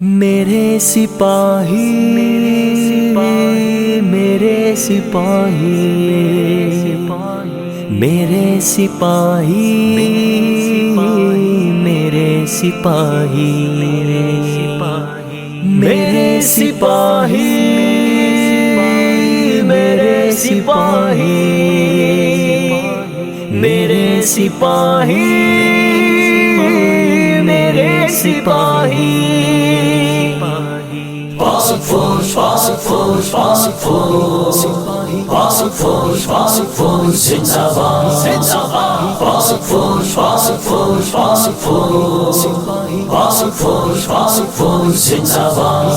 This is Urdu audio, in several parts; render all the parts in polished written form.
میرے سپاہی میرے سپاہی میرے سپاہی میرے سپاہی میرے سپاہی میرے سپاہی میرے سپاہی میرے سپاہی پاسک فوج زندہ باد پاسک فوج زندہ باد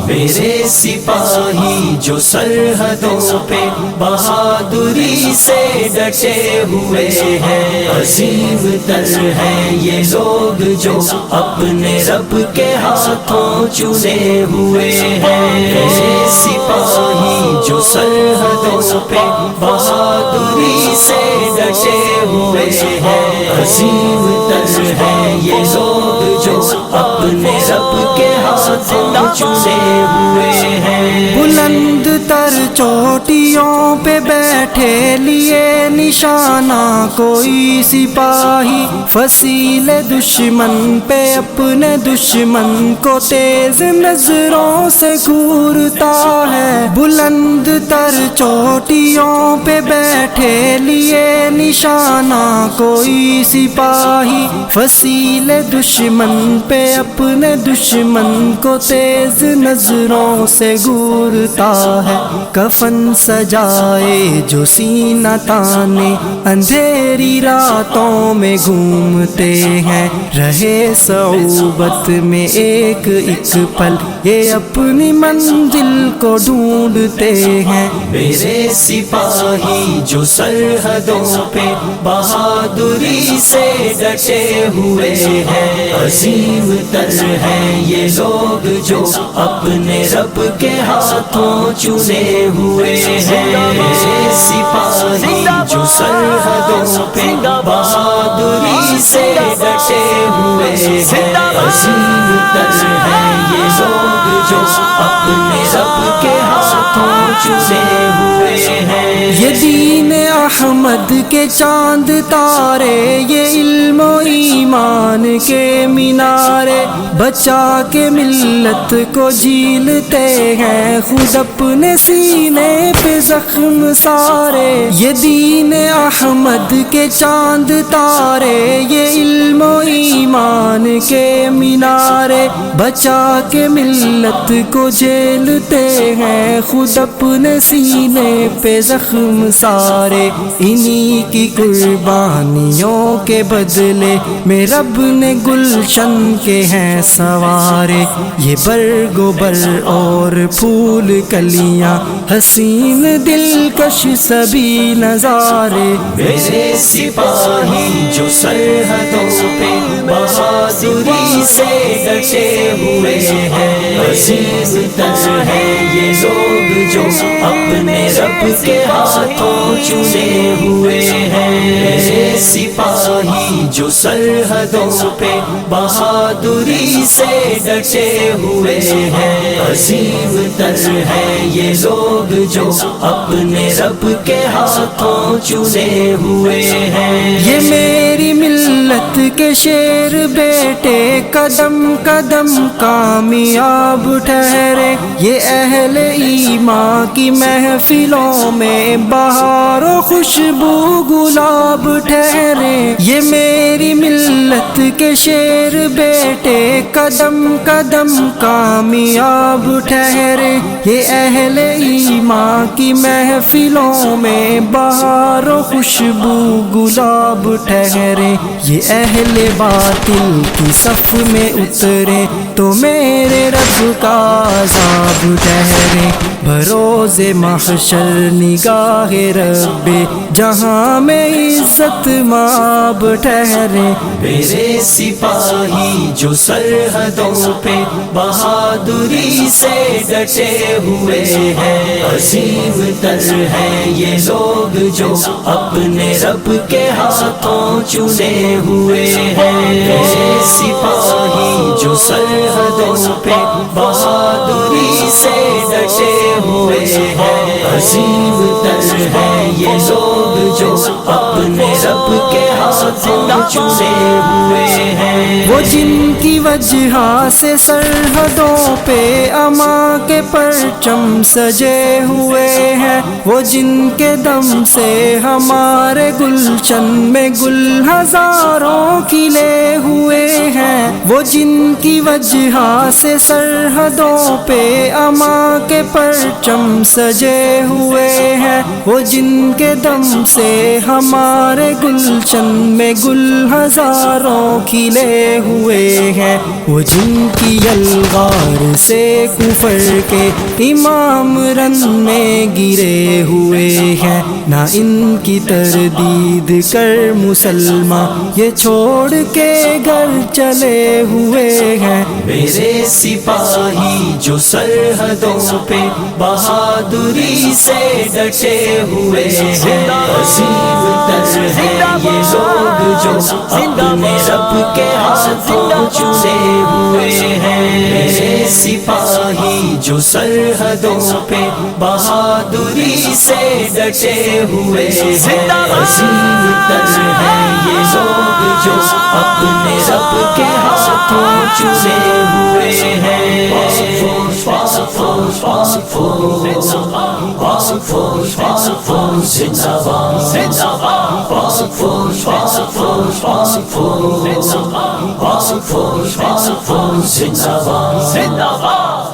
میرے سپاہی جو سرحدوں پہ بہادری سے ڈٹے ہوئے ہیں، عظیم تر ہیں یہ لوگ جو اپنے رب کے ہاتھوں چنے ہوئے ہیں۔ میرے سپاہی جو سرحدوں پہ بہادری سے ڈٹے ہوئے ہیں، عظیم تر ہیں یہ لوگ جو اپنے رب کے ہاتھوں چنے ہوئے ہیں۔ بلند تر چوٹیوں پہ بیٹھے لیے نشانہ کوئی سپاہی، فصیل دشمن پہ اپنے دشمن کو تیز نظروں سے گورتا ہے۔ بلند تر چوٹیوں پہ بیٹھے لیے نشانہ کوئی سپاہی، فصیل دشمن پہ اپنے دشمن کو تیز نظروں سے گورتا ہے۔ کفن سجائے جو سینہ تانے اندھیری راتوں میں گھومتے ہیں، رہے صعوبت میں ایک ایک پل یہ اپنی منزل کو ڈھونڈتے ہیں۔ میرے سپاہی جو سرحدوں پہ بہادری سے ڈٹے ہوئے ہیں، عظیم تر ہیں یہ لوگ جو اپنے رب کے ہاتھوں چنے ہوئے ہیں۔ میرے سپاہی جو سرحدوں پہ بہادری سے ڈٹے ہوئے ہیں، عظیم تر ہیں یہ لوگ جو اپنے رب کے ہاتھوں چنے ہوئے ہیں۔ یہ دین احمد کے چاند تارے، یہ علم و ایمان کے مینارے، بچا کے ملت کو جھیلتے ہیں خود اپنے سینے پہ زخم سارے۔ یہ دین احمد کے چاند تارے، یہ علم و ایمان کے مینارے، بچا کے ملت کو جھیلتے ہیں خود اپنے سینے پہ زخم سارے۔ انہی کی قربانیوں کے بدلے میں رب نے گلشن کے ہیں سوارے، یہ برگ و بر اور پھول کلیاں حسین دلکش سبھی نظارے۔ میرے سپاہی جو سرحدوں پہ بہادری سے ڈٹے ہوئے ہیں، عظیم تر ہیں یہ لوگ جو اپنے رب کے ہاتھوں چنے ہوئے ہیں۔ میرے سپاہی جو سرحدوں پہ بہادری سے ڈٹے ہوئے ہیں، عظیم تر ہیں یہ لوگ جو اپنے رب کے ہاتھوں چنے ہوئے ہیں۔ یہ میری ملت کے شیر بیٹے قدم قدم کامیاب ٹھہرے، یہ اہل ایمان کی محفلوں میں بہار و خوشبو گلاب ٹھہرے۔ یہ میری ملت کے شیر بیٹے قدم قدم کامیاب ٹھہرے، یہ اہل ایمان کی محفلوں میں بہار و خوشبو گلاب ٹھہرے۔ یہ اہل باطل کی صف میں اترے تو میرے رب کا عذاب ٹھہرے۔ بروز محشر نگاہ رب جہاں میں عزت مآب ٹھہرے. میرے سپاہی جو سرحدوں پہ بہادری سے ڈٹے ہوئے ہیں، عظیم تر ہیں یہ لوگ جو اپنے رب کے ہاتھوں چنے ہوئے ہیں. میرے سپاہی جو سرحدوں پہ بہادری سے ڈٹے ہوئے ہیں، عظیم تر ہیں یہ لوگ جو اپنے رب کے ہاتھوں چنے ہوئے ہیں. وہ جن کی وجہ سے سرحدوں پہ اما کے پرچم سجے ہوئے ہیں، وہ جن کے دم سے ہمارے گلشن میں گل ہزاروں کھلے ہوئے ہیں، وہ جن کی وجہ سے سرحدوں پہ اما کے پرچم سجے ہوئے ہیں، وہ جن کے دم سے ہمارے گلشن میں گل ہزاروں کھلے ہوئے ہیں، وہ جن کی الغار سے کفر کے امام رن میں گرے ہوئے ہیں. نہ ان کی تردید کر مسلمان یہ چھوڑ کے گھر چلے ہوئے ہیں. میرے سپاہی جو سرحدوں پہ بہادری سے ڈٹے ہوئے ہیں، عظیم تر ہیں یہ لوگ جو اپنے رب کے ہاتھوں چنے ہوئے ہیں. میرے سپاہی جو سرحدوں پہ بہادری سے ڈٹے ہوئے ہیں، عظیم تر ہیں یہ لوگ جو اپنے رب کے ہاتھوں چنے ہوئے ہیں. زندہ باد.